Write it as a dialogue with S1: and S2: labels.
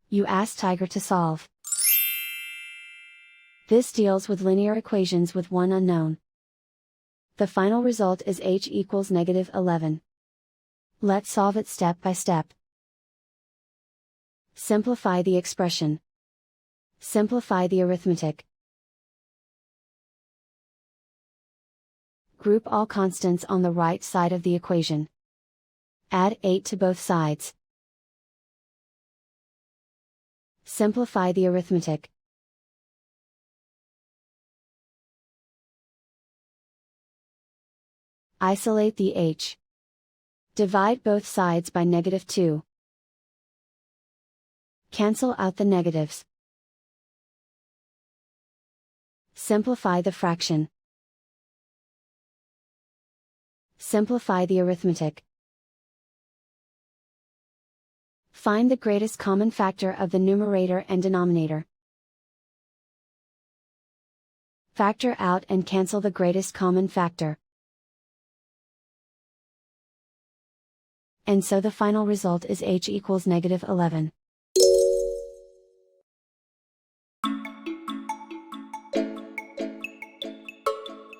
S1: You ask Tiger to solve. This deals with linear equations with one unknown. The final result is h equals -11. Let's solve it step by step. Simplify the expression. Simplify the arithmetic. Group all constants on the right side of the equation. Add 8 to both sides. Simplify the arithmetic. Isolate the h. Divide both sides by -2. Cancel out the negatives. Simplify the fraction. Simplify the arithmetic. Find the greatest common factor of the numerator and denominator. Factor out and cancel the greatest common factor. And so the final result is h equals -11.